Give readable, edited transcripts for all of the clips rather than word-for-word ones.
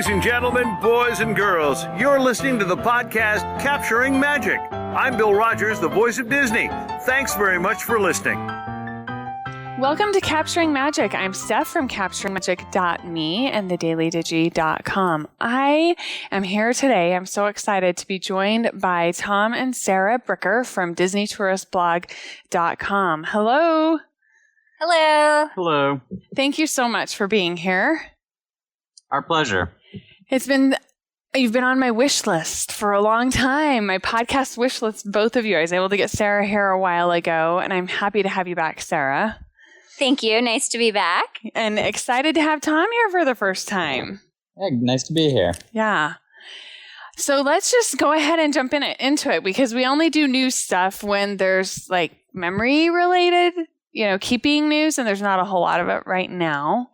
Ladies and gentlemen, boys and girls, you're listening to the podcast Capturing Magic. I'm Bill Rogers, the voice of Disney. Thanks very much for listening. Welcome to Capturing Magic. I'm Steph from CapturingMagic.me and thedailydigi.com. I am here today. I'm so excited to be joined by Tom and Sarah Bricker from DisneyTouristBlog.com. Hello. Hello. Hello. Thank you so much for being here. Our pleasure. You've been on my wish list for a long time, my podcast wish list, both of you. I was able to get Sarah here a while ago, and I'm happy to have you back, Sarah. Thank you. Nice to be back. And excited to have Tom here for the first time. Hey, nice to be here. Yeah. So let's just go ahead and jump into it because we only do news stuff when there's like memory related, keeping news, and there's not a whole lot of it right now.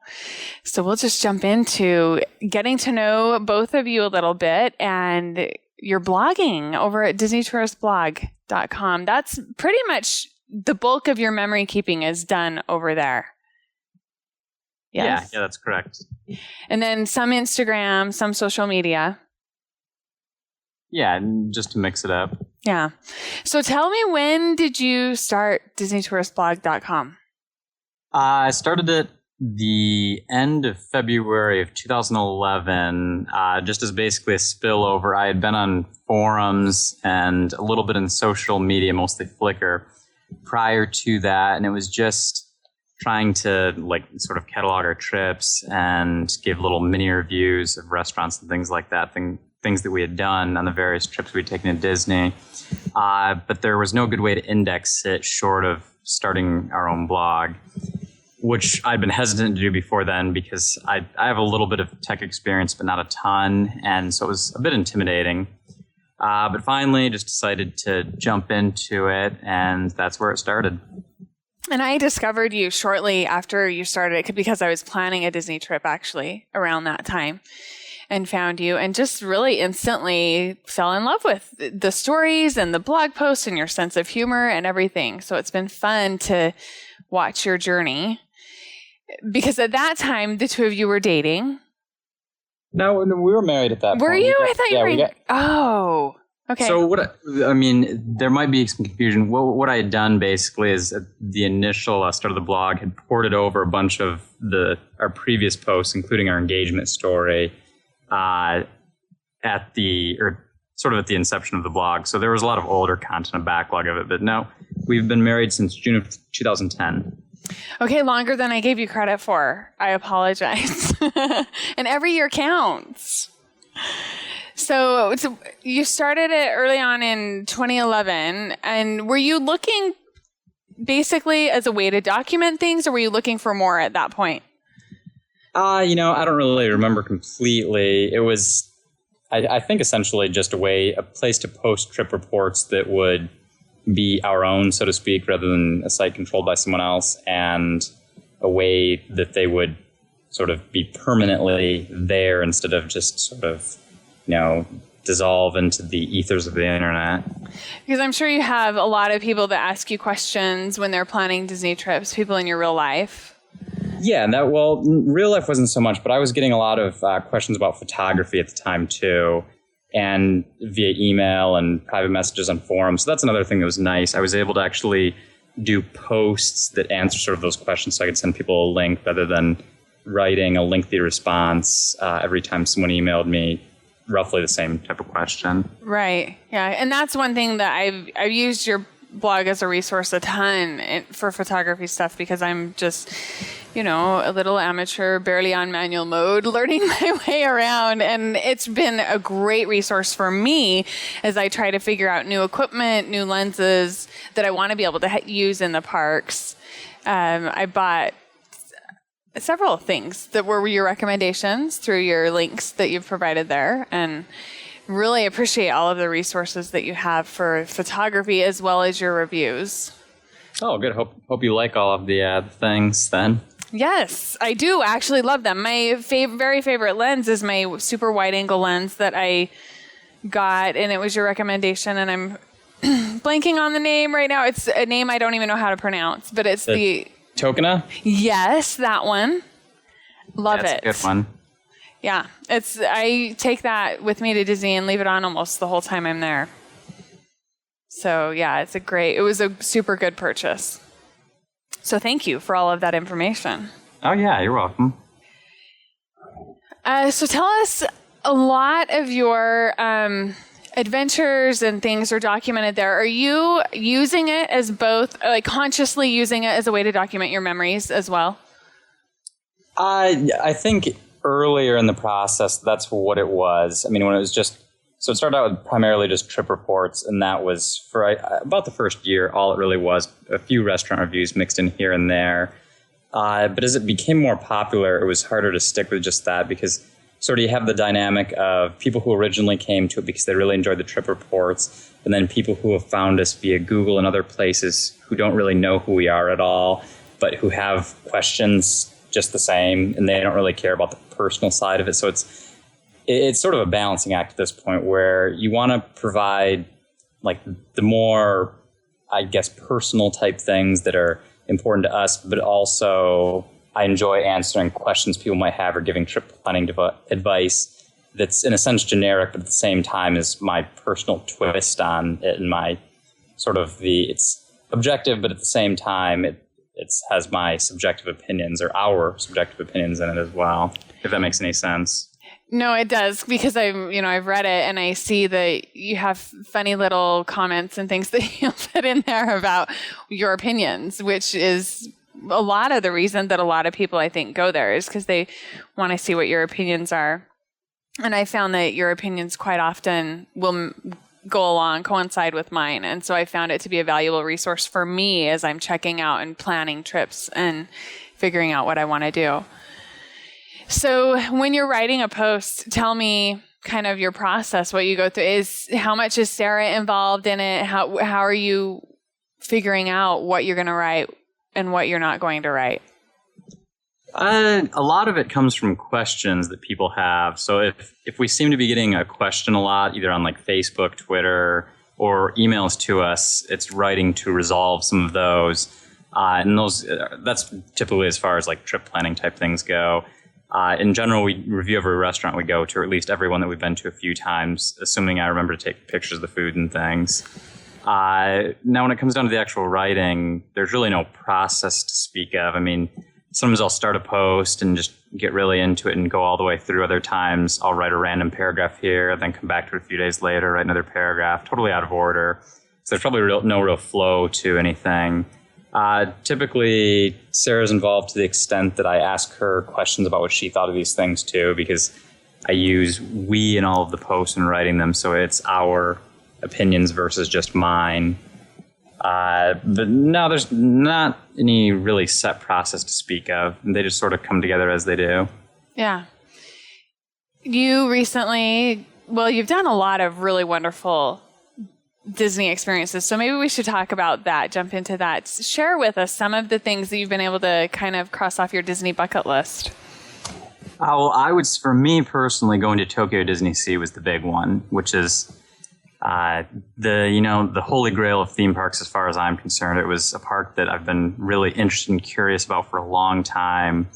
So we'll just jump into getting to know both of you a little bit and your blogging over at DisneyTouristBlog.com. That's pretty much the bulk of your memory keeping is done over there. Yes? Yeah, that's correct. And then some Instagram, some social media. Yeah, just to mix it up. Yeah. So tell me, when did you start DisneyTouristBlog.com? I started it the end of February of 2011, just as basically a spillover. I had been on forums and a little bit in social media, mostly Flickr, prior to that. And it was just trying to sort of catalog our trips and give little mini reviews of restaurants and things like that, things that we had done on the various trips we'd taken to Disney. But there was no good way to index it short of starting our own blog, which I'd been hesitant to do before then because I have a little bit of tech experience, but not a ton. And so it was a bit intimidating. But finally just decided to jump into it, and that's where it started. And I discovered you shortly after you started it because I was planning a Disney trip actually around that time. And found you and just really instantly fell in love with the stories and the blog posts and your sense of humor and everything. So it's been fun to watch your journey. Because at that time, the two of you were dating. No, we were married at that point. Were you? I thought you were. Oh, okay. So there might be some confusion. What I had done basically is at the initial start of the blog had ported over a bunch of our previous posts, including our engagement story, at the inception of the blog. So there was a lot of older content, a backlog of it. But no, we've been married since June of 2010. Okay, longer than I gave you credit for. I apologize. And every year counts. So you started it early on in 2011. And were you looking basically as a way to document things, or were you looking for more at that point? I don't really remember completely. It was, I think, essentially just a place to post trip reports that would be our own, so to speak, rather than a site controlled by someone else, and a way that they would sort of be permanently there instead of just sort of, dissolve into the ethers of the internet. Because I'm sure you have a lot of people that ask you questions when they're planning Disney trips, people in your real life. Yeah, real life wasn't so much, but I was getting a lot of questions about photography at the time too, and via email and private messages on forums. So that's another thing that was nice. I was able to actually do posts that answer sort of those questions, so I could send people a link rather than writing a lengthy response every time someone emailed me roughly the same type of question. Right. Yeah, and that's one thing that I've used your blog as a resource a ton for photography stuff because I'm just, a little amateur, barely on manual mode, learning my way around. And it's been a great resource for me as I try to figure out new equipment, new lenses that I want to be able to use in the parks. I bought several things that were your recommendations through your links that you've provided there, and really appreciate all of the resources that you have for photography as well as your reviews. Oh, good. Hope you like all of the things then. Yes, I do actually love them. My very favorite lens is my super wide angle lens that I got, and it was your recommendation, and I'm blanking on the name right now. It's a name I don't even know how to pronounce, but it's the Tokena? Yes, that one. Love it. That's a good one. Yeah, I take that with me to Disney and leave it on almost the whole time I'm there. So yeah, it was a super good purchase. So thank you for all of that information. Oh yeah, you're welcome. So tell us, a lot of your adventures and things are documented there. Are you using it as both, like consciously using it as a way to document your memories as well? I think earlier in the process, that's what it was. I mean, when it was just, so it started out with primarily just trip reports, and that was for about the first year, all it really was, a few restaurant reviews mixed in here and there. But as it became more popular, it was harder to stick with just that because sort of you have the dynamic of people who originally came to it because they really enjoyed the trip reports, and then people who have found us via Google and other places who don't really know who we are at all, but who have questions just the same, and they don't really care about the personal side of it. So it's sort of a balancing act at this point where you want to provide like the more, I guess, personal type things that are important to us, but also I enjoy answering questions people might have or giving trip planning advice that's in a sense generic, but at the same time is my personal twist on it and my sort of it's objective, but at the same time it has my subjective opinions or our subjective opinions in it as well, if that makes any sense. No, it does, because I've read it and I see that you have funny little comments and things that you put in there about your opinions, which is a lot of the reason that a lot of people, I think, go there is because they want to see what your opinions are. And I found that your opinions quite often will coincide with mine. And so I found it to be a valuable resource for me as I'm checking out and planning trips and figuring out what I want to do. So when you're writing a post, tell me kind of your process, what you go through. How much is Sarah involved in it? How are you figuring out what you're going to write and what you're not going to write? A lot of it comes from questions that people have. So if we seem to be getting a question a lot, either on like Facebook, Twitter, or emails to us, it's writing to resolve some of those. And that's typically as far as like trip planning type things go. In general, we review every restaurant we go to, or at least every one that we've been to a few times, assuming I remember to take pictures of the food and things. Now, when it comes down to the actual writing, there's really no process to speak of. I mean, sometimes I'll start a post and just get really into it and go all the way through. Other times I'll write a random paragraph here, then come back to it a few days later, write another paragraph, totally out of order. So there's probably no real flow to anything. Typically, Sarah's involved to the extent that I ask her questions about what she thought of these things too, because I use we in all of the posts and writing them, so it's our opinions versus just mine. But no, there's not any really set process to speak of. They just sort of come together as they do. Yeah. You recently, you've done a lot of really wonderful Disney experiences. So maybe we should talk about that, jump into that. Share with us some of the things that you've been able to kind of cross off your Disney bucket list. For me personally, going to Tokyo Disney Sea was the big one, which is the holy grail of theme parks as far as I'm concerned. It was a park that I've been really interested and curious about for a long time.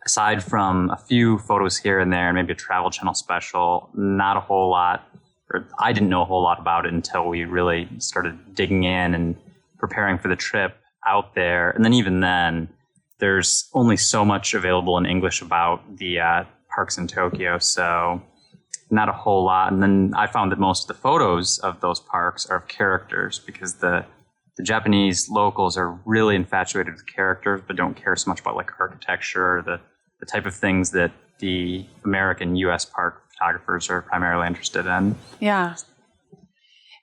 Aside from a few photos here and there and maybe a Travel Channel special, not a whole lot, or I didn't know a whole lot about it until we really started digging in and preparing for the trip out there. And then even then, there's only so much available in English about the parks in Tokyo, so not a whole lot. And then I found that most of the photos of those parks are of characters because the Japanese locals are really infatuated with characters but don't care so much about like architecture or the type of things that the American U.S. park photographers are primarily interested in. Yeah.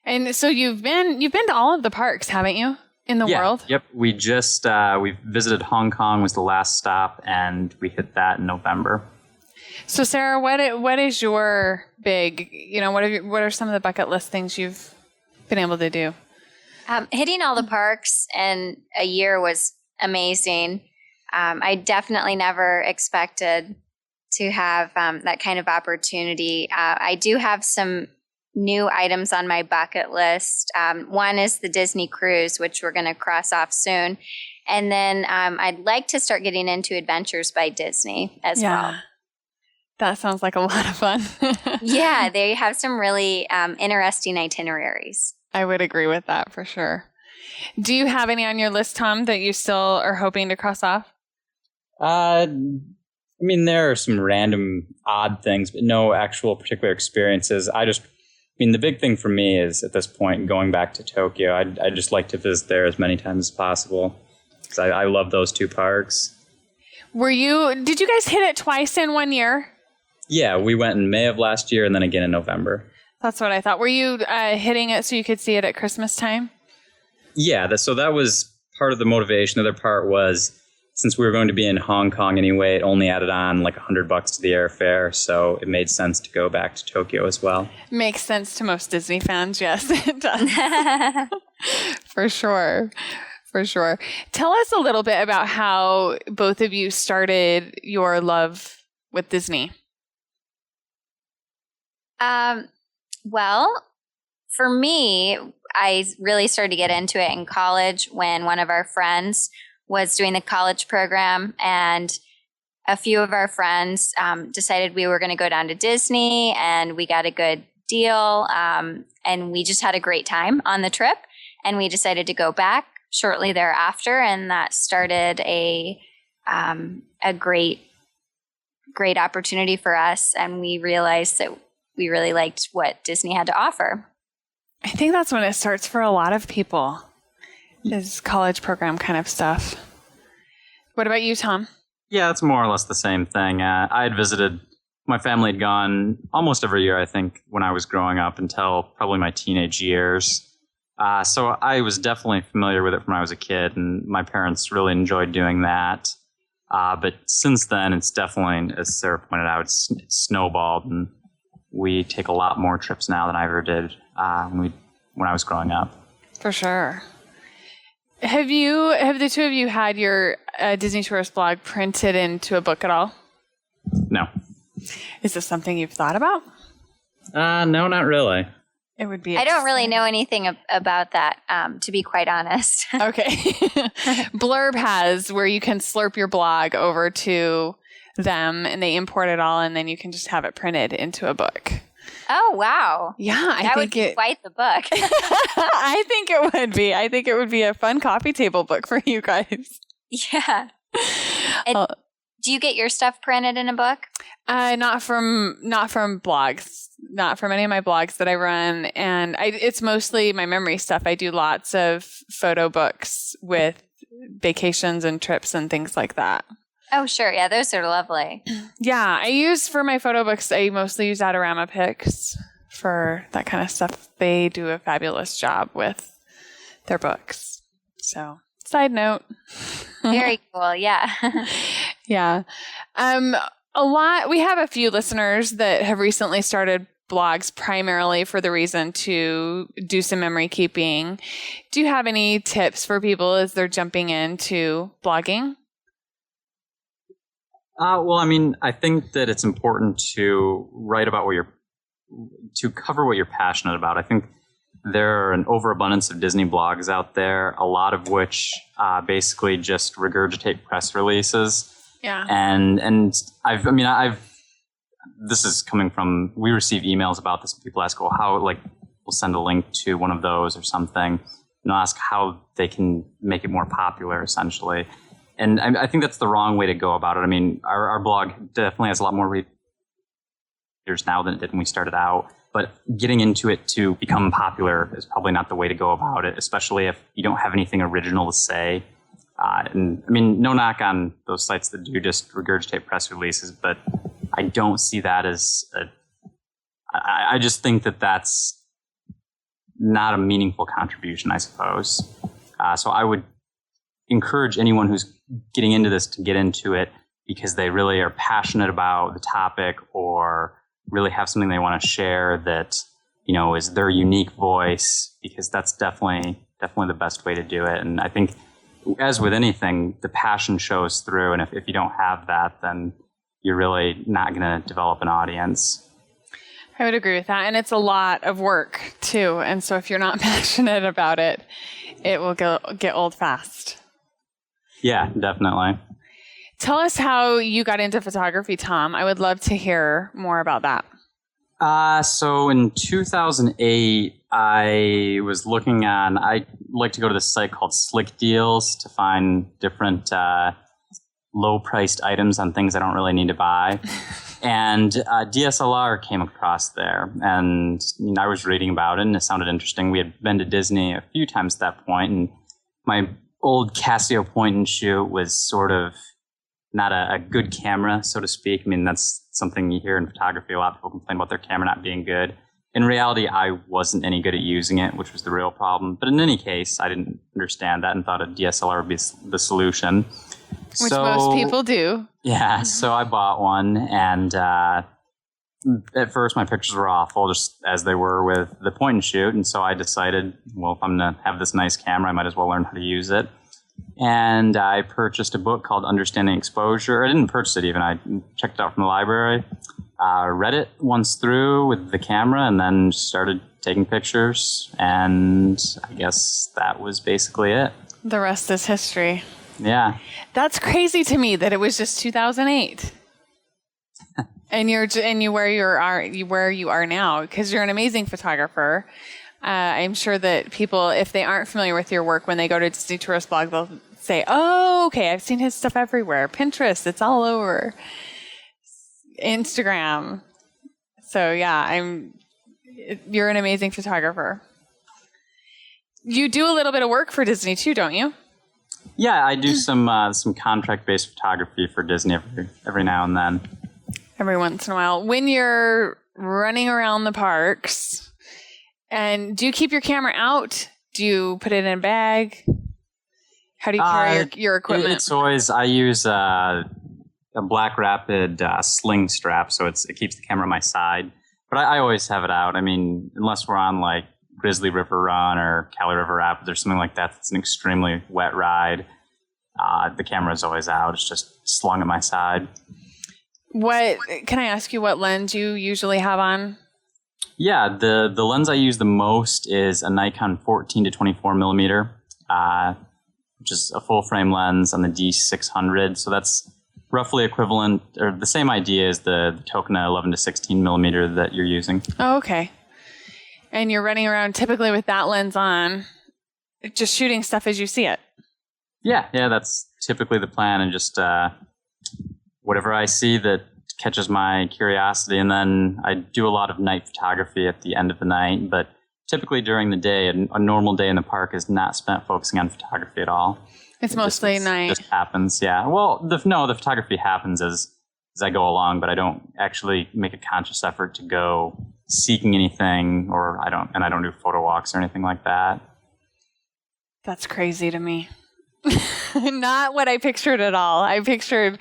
And so you've been to all of the parks, haven't you, in the world? Yep. We just we visited Hong Kong was the last stop, and we hit that in November. So Sarah, what is your big, what are some of the bucket list things you've been able to do? Hitting all the parks in a year was amazing. I definitely never expected to have that kind of opportunity. I do have some new items on my bucket list. One is the Disney cruise, which we're going to cross off soon. And then I'd like to start getting into Adventures by Disney as well. That sounds like a lot of fun. Yeah, they have some really interesting itineraries. I would agree with that for sure. Do you have any on your list, Tom, that you still are hoping to cross off? I mean, there are some random odd things, but no actual particular experiences. The big thing for me is at this point going back to Tokyo. I'd just like to visit there as many times as possible because I love those two parks. Did you guys hit it twice in 1 year? Yeah, we went in May of last year and then again in November. That's what I thought. Were you hitting it so you could see it at Christmas time? Yeah, so that was part of the motivation. The other part was, since we were going to be in Hong Kong anyway, it only added on like $100 to the airfare, so it made sense to go back to Tokyo as well. Makes sense to most Disney fans, yes, it does. For sure. For sure. Tell us a little bit about how both of you started your love with Disney. Well, for me, I really started to get into it in college when one of our friends was doing the college program, and a few of our friends decided we were going to go down to Disney, and we got a good deal, and we just had a great time on the trip, and we decided to go back shortly thereafter, and that started a great opportunity for us, and we realized that we really liked what Disney had to offer. I think that's when it starts for a lot of people, is college program kind of stuff. What about you, Tom? Yeah, it's more or less the same thing. I had visited, my family had gone almost every year, I think, when I was growing up until probably my teenage years. So I was definitely familiar with it from when I was a kid, and my parents really enjoyed doing that. But since then, it's definitely, as Sarah pointed out, it's snowballed, and we take a lot more trips now than I ever did when I was growing up. For sure. Have the two of you had your Disney Tourist blog printed into a book at all? No. Is this something you've thought about? No, not really. It would be. I don't really know anything about that, to be quite honest. Okay. Blurb has where you can slurp your blog over to them and they import it all, and then you can just have it printed into a book. Oh, wow. Yeah, that would be quite the book. I think it would be. I think it would be a fun coffee table book for you guys. Yeah. Do you get your stuff printed in a book? Not from blogs, not from any of my blogs that I run, and it's mostly my memory stuff. I do lots of photo books with vacations and trips and things like that. Oh, sure. Yeah, those are lovely. Yeah, for my photo books, I mostly use Adorama Pics for that kind of stuff. They do a fabulous job with their books. So, side note. Very cool. Yeah. Yeah. We have a few listeners that have recently started blogs primarily for the reason to do some memory keeping. Do you have any tips for people as they're jumping into blogging? I think that it's important to write about to cover what you're passionate about. I think there are an overabundance of Disney blogs out there, a lot of which basically just regurgitate press releases. Yeah. And this is coming from, we receive emails about this, and people ask, we'll send a link to one of those or something, and ask how they can make it more popular, essentially. And I think that's the wrong way to go about it. I mean, our blog definitely has a lot more readers now than it did when we started out. But getting into it to become popular is probably not the way to go about it, especially if you don't have anything original to say. No knock on those sites that do just regurgitate press releases, but I don't see that as I just think that that's not a meaningful contribution, I suppose. So I would encourage anyone who's getting into this to get into it because they really are passionate about the topic or really have something they want to share that, is their unique voice, because that's definitely the best way to do it. And I think, as with anything, the passion shows through. And if you don't have that, then you're really not going to develop an audience. I would agree with that. And it's a lot of work, too. And so if you're not passionate about it, it will get old fast. Yeah, definitely. Tell us how you got into photography, Tom. I would love to hear more about that. So in 2008, I was looking on, I like to go to this site called Slick Deals to find different low-priced items on things I don't really need to buy. And DSLR came across there, and I was reading about it, and it sounded interesting. We had been to Disney a few times at that point, and my old Casio point-and-shoot was sort of not a good camera, so to speak. I mean, that's something you hear in photography. A lot of people complain about their camera not being good. In reality, I wasn't any good at using it, which was the real problem. But in any case, I didn't understand that and thought a DSLR would be the solution. Which most people do. Yeah, so I bought one, and at first my pictures were awful, just as they were with the point and shoot. And so I decided, well, if I'm going to have this nice camera, I might as well learn how to use it. And I purchased a book called Understanding Exposure. I didn't purchase it even. I checked it out from the library, read it once through with the camera, and then started taking pictures. And I guess that was basically it. The rest is history. Yeah. That's crazy to me that it was just 2008. and you where you are now, because you're an amazing photographer. I'm sure that people, if they aren't familiar with your work, when they go to DisneyTouristBlog, they'll say, "Oh, okay, I've seen his stuff everywhere. Pinterest, it's all over. Instagram." So yeah, you're an amazing photographer. You do a little bit of work for Disney too, don't you? Yeah, I do some contract-based photography for Disney every now and then. Every once in a while. When you're running around the parks, and do you keep your camera out? Do you put it in a bag? How do you carry your equipment? It's always, I use a Black Rapid sling strap, so it keeps the camera on my side. But I always have it out. I mean, unless we're on like Grizzly River Run or Cali River Rapids or something like that, that's an extremely wet ride. The camera is always out. It's just slung at my side. Can I ask you what lens you usually have on? Yeah, the lens I use the most is a Nikon 14 to 24 millimeter, which is a full frame lens on the D600. So that's roughly equivalent, or the same idea as the Tokena 11 to 16 millimeter that you're using. Oh, okay. And you're running around typically with that lens on, just shooting stuff as you see it. Yeah, that's typically the plan, and just whatever I see that catches my curiosity. And then I do a lot of night photography at the end of the night, but typically during the day, a normal day in the park is not spent focusing on photography at all. It's mostly night. It just happens, yeah. Well, the photography happens as I go along, but I don't actually make a conscious effort to go seeking anything, I don't do photo walks or anything like that. That's crazy to me. Not what I pictured at all. I pictured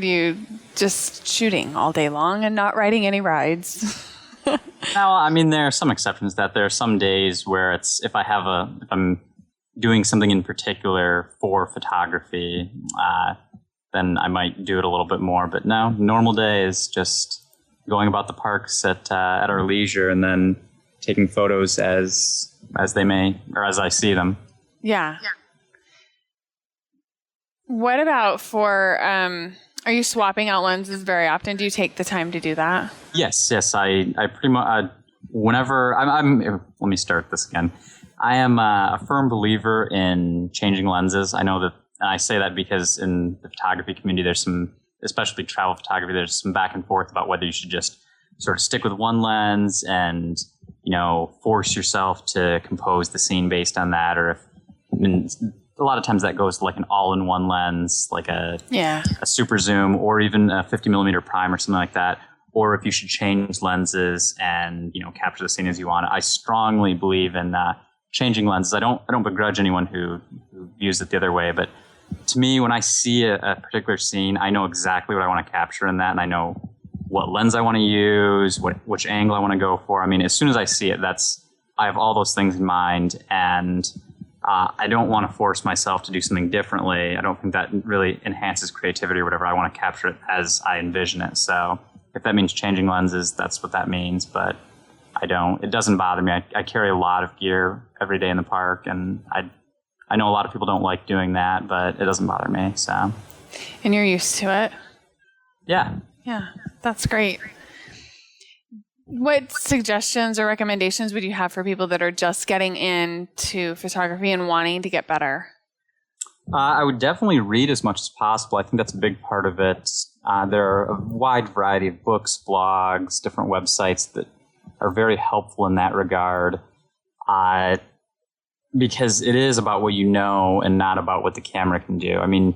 you just shooting all day long and not riding any rides. Now, I mean, there are some exceptions to that. There are some days where if I'm doing something in particular for photography, then I might do it a little bit more. But no, normal day is just going about the parks at our leisure and then taking photos as they may, or as I see them. Yeah. What about are you swapping out lenses very often? Do you take the time to do that? Yes. I pretty much, whenever, let me start this again. I am a firm believer in changing lenses. I know that, and I say that because in the photography community, there's some, especially travel photography, there's some back and forth about whether you should just sort of stick with one lens and, force yourself to compose the scene based on that, or a lot of times that goes to like an all-in-one lens, like a super zoom, or even a 50 millimeter prime or something like that. Or if you should change lenses and capture the scene as you want. I strongly believe in changing lenses. I don't begrudge anyone who views it the other way, but to me, when I see a particular scene, I know exactly what I want to capture in that, and I know what lens I want to use, which angle I want to go for. I mean, as soon as I see it, I have all those things in mind, and I don't want to force myself to do something differently. I don't think that really enhances creativity or whatever. I want to capture it as I envision it. So if that means changing lenses, that's what that means. But it doesn't bother me. I carry a lot of gear every day in the park, and I know a lot of people don't like doing that, but it doesn't bother me. So And you're used to it. Yeah. Yeah, that's great. What suggestions or recommendations would you have for people that are just getting into photography and wanting to get better? I would definitely read as much as possible. I think that's a big part of it. There are a wide variety of books, blogs, different websites that are very helpful in that regard. Because it is about what you know and not about what the camera can do. I mean,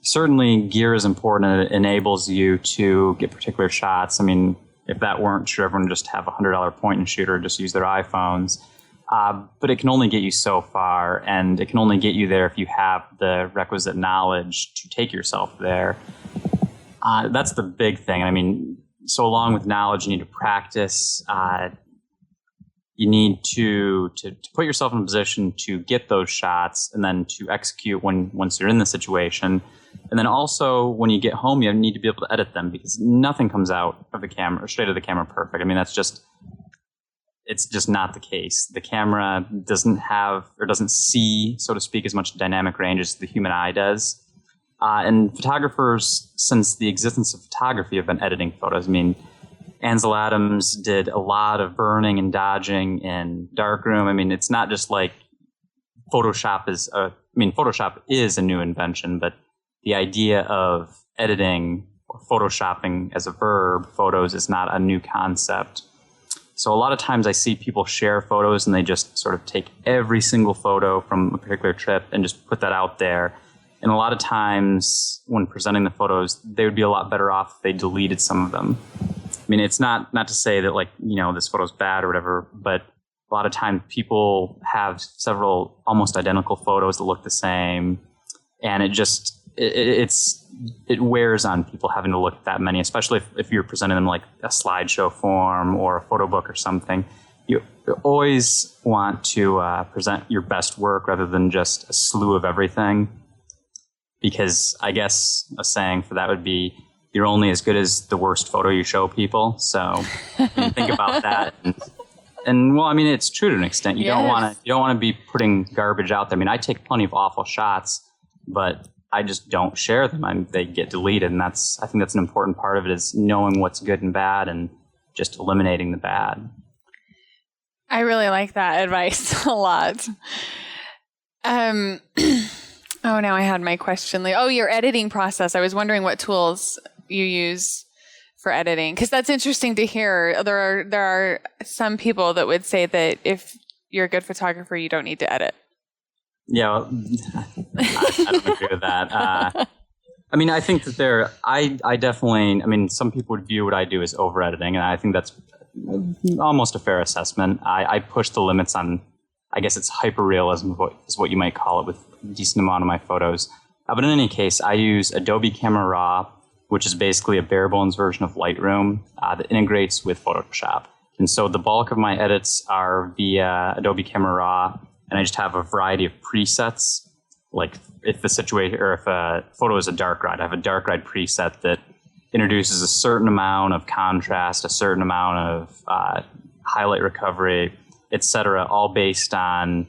certainly gear is important and it enables you to get particular shots. I mean, if that weren't true, everyone would just have a $100 point and shoot or just use their iPhones. But it can only get you so far, and it can only get you there if you have the requisite knowledge to take yourself there. That's the big thing. I mean, so along with knowledge, you need to practice. You need to put yourself in a position to get those shots and then to execute once you're in the situation. And then also, when you get home, you need to be able to edit them because nothing comes out of the camera, straight to the camera perfect. I mean, it's just not the case. The camera doesn't have or doesn't see, so to speak, as much dynamic range as the human eye does. And photographers, since the existence of photography, have been editing photos. I mean, Ansel Adams did a lot of burning and dodging in darkroom. I mean, it's not just like Photoshop is a new invention, but the idea of editing or photoshopping as a verb, photos, is not a new concept. So a lot of times I see people share photos and they just sort of take every single photo from a particular trip and just put that out there. And a lot of times when presenting the photos, they would be a lot better off if they deleted some of them. I mean, it's not to say that, like, you know, this photo's bad or whatever, but a lot of times people have several almost identical photos that look the same, and it wears on people having to look at that many, especially if you're presenting them like a slideshow form or a photo book or something. You always want to present your best work rather than just a slew of everything, because I guess a saying for that would be, you're only as good as the worst photo you show people. So when you think about that, and well, I mean, it's true to an extent. You don't want to be putting garbage out there. I mean, I take plenty of awful shots, but I just don't share them. They get deleted, and I think that's an important part of it, is knowing what's good and bad and just eliminating the bad. I really like that advice a lot. Oh, now I had my question. Your editing process. I was wondering what tools you use for editing, because that's interesting to hear. There are some people that would say that if you're a good photographer, you don't need to edit. Yeah, well, I don't agree with that. I mean, I think that I definitely, I mean, some people would view what I do as over editing, and I think that's almost a fair assessment. I push the limits on, I guess it's hyper-realism is what you might call it, with a decent amount of my photos. But in any case, I use Adobe Camera Raw, which is basically a bare-bones version of Lightroom that integrates with Photoshop. And so the bulk of my edits are via Adobe Camera Raw, and I just have a variety of presets. Like if a photo is a dark ride, I have a dark ride preset that introduces a certain amount of contrast, a certain amount of highlight recovery, etc., all based on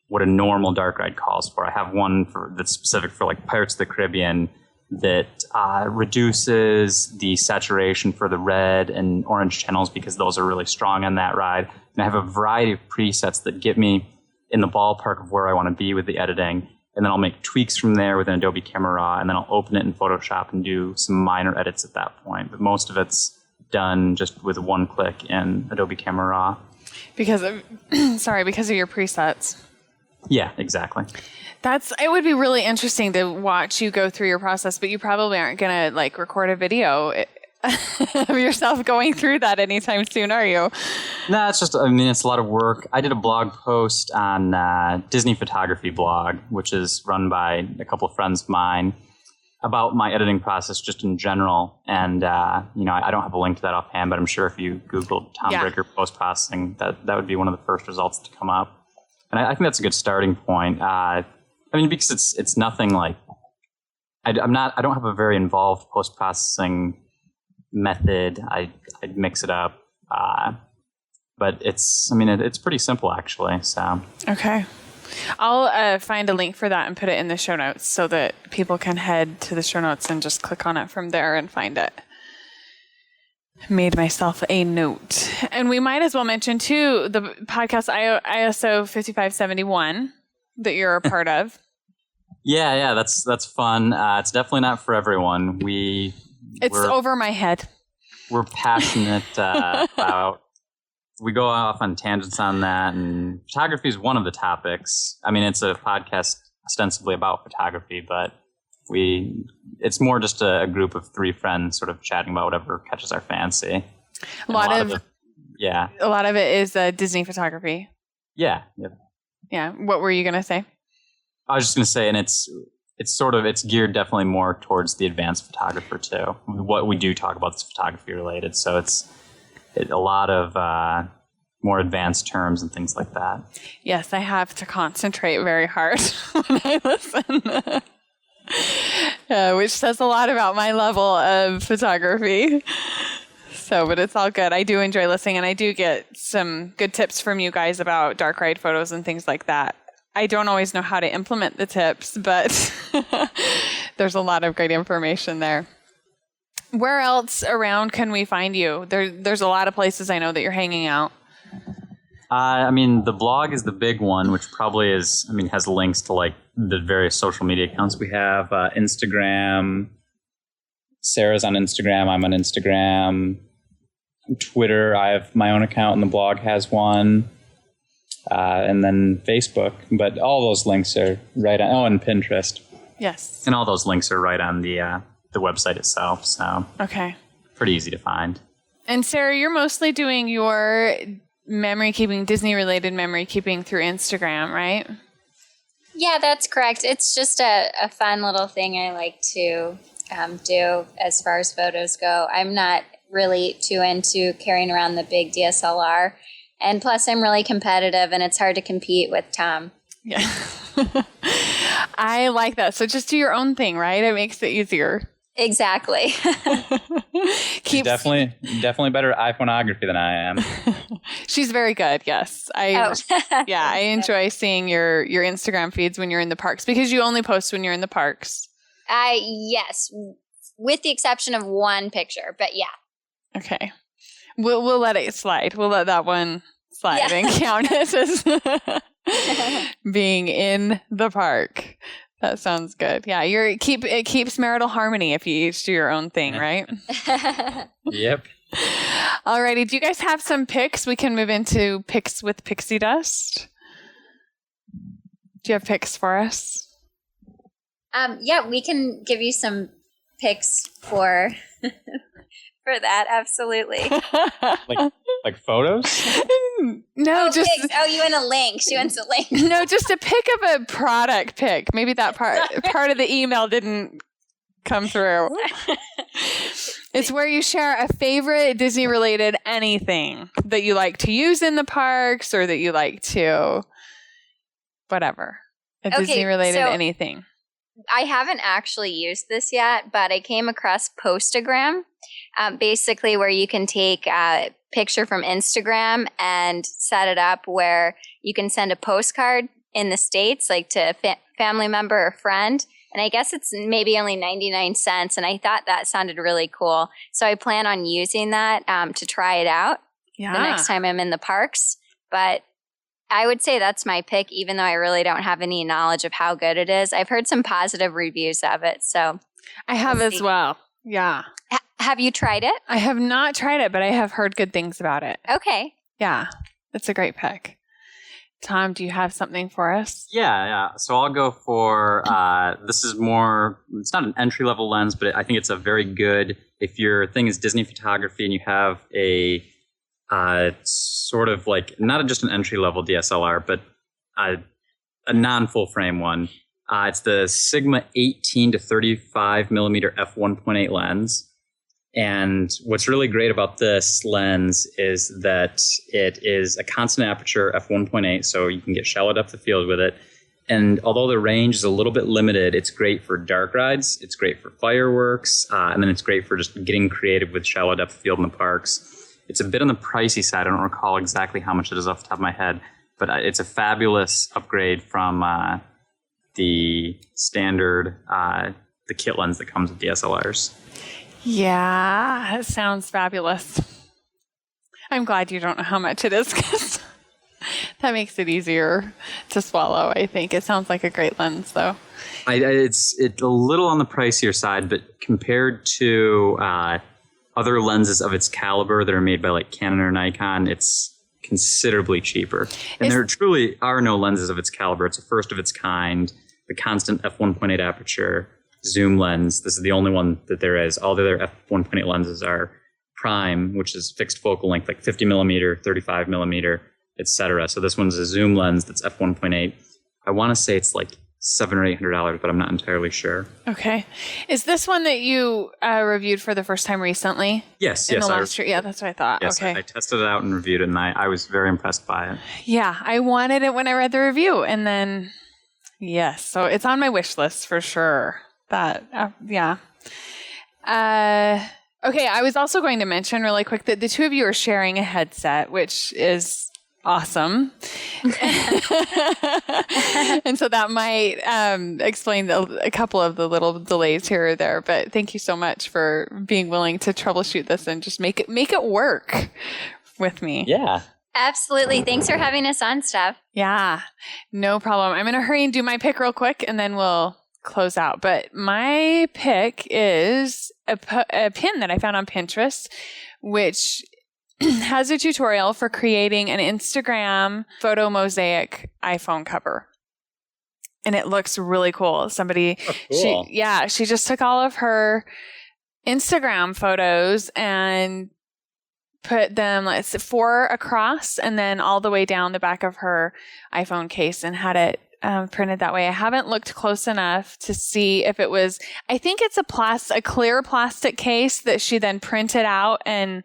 what a normal dark ride calls for. I have one that's specific for like Pirates of the Caribbean that reduces the saturation for the red and orange channels because those are really strong on that ride. And I have a variety of presets that get me in the ballpark of where I want to be with the editing. And then I'll make tweaks from there within Adobe Camera Raw, and then I'll open it in Photoshop and do some minor edits at that point. But most of it's done just with one click in Adobe Camera Raw. Because of your presets. Yeah, exactly. It would be really interesting to watch you go through your process, but you probably aren't going to like record a video of yourself going through that anytime soon, are you? No, it's a lot of work. I did a blog post on DisneyTouristBlog, which is run by a couple of friends of mine, about my editing process just in general. And, I don't have a link to that offhand, but I'm sure if you Googled Tom Bricker post-processing, that would be one of the first results to come up. And I think that's a good starting point. Because it's nothing like, I don't have a very involved post-processing method. I'd mix it up. But it's pretty simple actually. So. Okay. I'll find a link for that and put it in the show notes so that people can head to the show notes and just click on it from there and find it. Made myself a note. And we might as well mention, too, the podcast ISO 5571 that you're a part of. Yeah, that's fun. It's definitely not for everyone. It's over my head. We're passionate about. We go off on tangents on that, and photography is one of the topics. I mean, it's a podcast ostensibly about photography, but it's more just a group of three friends sort of chatting about whatever catches our fancy. A lot of it is Disney photography. Yeah. What were you gonna say? I was just gonna say, and it's geared definitely more towards the advanced photographer too. What we do talk about is photography related, so it's a lot of more advanced terms and things like that. Yes, I have to concentrate very hard when I listen. Which says a lot about my level of photography. So, but it's all good. I do enjoy listening, and I do get some good tips from you guys about dark ride photos and things like that. I don't always know how to implement the tips, but there's a lot of great information there. Where else around can we find you? There's a lot of places I know that you're hanging out. I mean, the blog is the big one, which probably has links to like the various social media accounts we have. Instagram. Sarah's on Instagram. I'm on Instagram. Twitter. I have my own account, and the blog has one. And then Facebook. But all those links are right on. Oh, and Pinterest. Yes. And all those links are right on the website itself. So okay, pretty easy to find. And Sarah, you're mostly doing your memory keeping, Disney related memory keeping through Instagram, right? Yeah, that's correct. It's just a fun little thing I like to do as far as photos go. I'm not really too into carrying around the big DSLR. And plus, I'm really competitive, and it's hard to compete with Tom. Yeah. I like that. So just do your own thing, right? It makes it easier. Exactly. She's definitely better at iPhoneography than I am. She's very good. Yes. I enjoy seeing your Instagram feeds when you're in the parks, because you only post when you're in the parks. Yes, with the exception of one picture, but yeah. Okay. We'll let it slide. We'll let that one slide and count it as being in the park. That sounds good. Yeah, it keeps marital harmony if you each do your own thing, right? Yep. Alrighty, do you guys have some pics? We can move into pics with pixie dust. Do you have pics for us? Yeah, we can give you some pics for that. Absolutely. like photos? No, just pics. Oh, you want a link? She wants a link. No, just a pic of a product pic. Maybe that part of the email didn't come through. It's where you share a favorite Disney related anything that you like to use in the parks, or that you like to whatever. Disney related anything. I haven't actually used this yet, but I came across Postagram, basically where you can take a picture from Instagram and set it up where you can send a postcard in the States, like to a family member or friend. And I guess it's maybe only 99 cents. And I thought that sounded really cool. So I plan on using that to try it out the next time I'm in the parks. But I would say that's my pick, even though I really don't have any knowledge of how good it is. I've heard some positive reviews of it. So I have as well. Yeah. Have you tried it? I have not tried it, but I have heard good things about it. Okay. Yeah. It's a great pick. Tom, do you have something for us? Yeah. So I'll go for, this is more, it's not an entry-level lens, but I think it's a very good, if your thing is Disney photography and you have a sort of like, not just an entry-level DSLR, but a non-full frame one. It's the Sigma 18 to 35 millimeter f1.8 lens. And what's really great about this lens is that it is a constant aperture f1.8, so you can get shallow depth of field with it. And although the range is a little bit limited, it's great for dark rides, it's great for fireworks, and then it's great for just getting creative with shallow depth of field in the parks. It's a bit on the pricey side. I don't recall exactly how much it is off the top of my head, but but it's a fabulous upgrade from the standard, the kit lens that comes with DSLRs. Yeah, it sounds fabulous. I'm glad you don't know how much it is, because that makes it easier to swallow, I think. It sounds like a great lens, though. It's a little on the pricier side, but compared to other lenses of its caliber that are made by like Canon or Nikon, it's considerably cheaper. And there truly are no lenses of its caliber. It's a first of its kind, the constant f1.8 aperture zoom lens. This is the only one that there is. All the other f1.8 lenses are prime, which is fixed focal length, like 50 millimeter, 35 millimeter, etc. So this one's a zoom lens that's f1.8. I want to say it's like $700 or $800, but I'm not entirely sure. Okay. Is this one that you reviewed for the first time recently? Yes. In the last year? Yeah, that's what I thought. Yes, okay. I tested it out and reviewed it, and I was very impressed by it. Yeah, I wanted it when I read the review, and then, yes. So it's on my wish list for sure. Yeah. Okay, I was also going to mention really quick that the two of you are sharing a headset, which is awesome. And so that might explain a couple of the little delays here or there. But thank you so much for being willing to troubleshoot this and just make it work with me. Yeah. Absolutely. Thanks for having us on, Steph. Yeah, no problem. I'm going to hurry and do my pick real quick, and then we'll close out. But my pick is a pin that I found on Pinterest, which has a tutorial for creating an Instagram photo mosaic iPhone cover. And it looks really cool. Cool. She just took all of her Instagram photos and put them, let's say, 4 across and then all the way down the back of her iPhone case and had it printed that way. I haven't looked close enough to see if it was, I think it's a clear plastic case that she then printed out and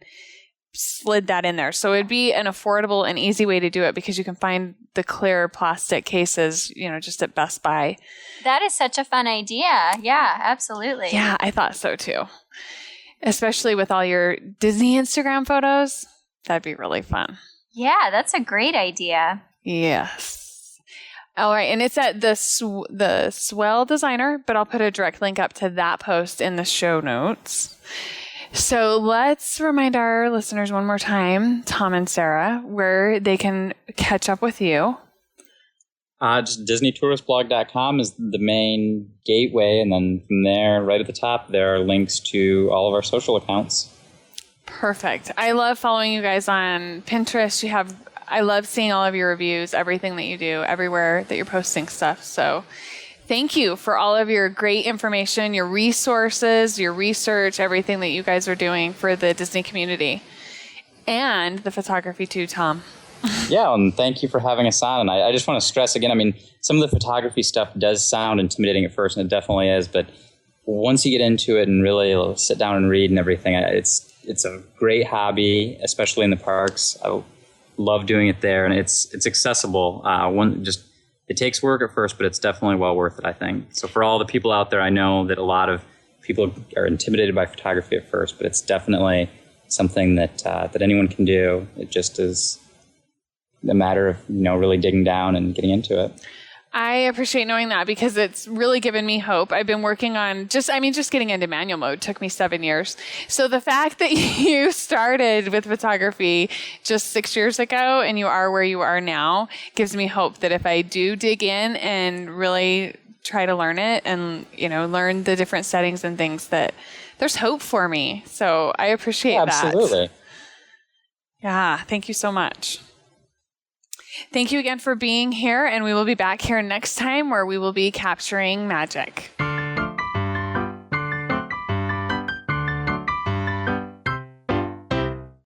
slid that in there. So it'd be an affordable and easy way to do it because you can find the clear plastic cases, just at Best Buy. That is such a fun idea. Yeah, absolutely. Yeah, I thought so too. Especially with all your Disney Instagram photos. That'd be really fun. Yeah, that's a great idea. Yes. All right. And it's at the Swell Designer, but I'll put a direct link up to that post in the show notes. So let's remind our listeners one more time, Tom and Sarah, where they can catch up with you. Just DisneyTouristBlog.com is the main gateway. And then from there, right at the top, there are links to all of our social accounts. Perfect. I love following you guys on Pinterest. I love seeing all of your reviews, everything that you do, everywhere that you're posting stuff. So thank you for all of your great information, your resources, your research, everything that you guys are doing for the Disney community and the photography too, Tom. Yeah, and thank you for having us on. And I just want to stress again, some of the photography stuff does sound intimidating at first, and it definitely is. But once you get into it and really sit down and read and everything, it's a great hobby, especially in the parks. I love doing it there, and it's accessible. It takes work at first, but it's definitely well worth it, I think. So for all the people out there, I know that a lot of people are intimidated by photography at first, but it's definitely something that anyone can do. It just is a matter of really digging down and getting into it. I appreciate knowing that because it's really given me hope. I've been working on just getting into manual mode took me 7 years. So the fact that you started with photography just 6 years ago and you are where you are now gives me hope that if I do dig in and really try to learn it and, learn the different settings and things, that there's hope for me. So I appreciate that. Absolutely. Yeah. Thank you so much. Thank you again for being here, and we will be back here next time where we will be capturing magic.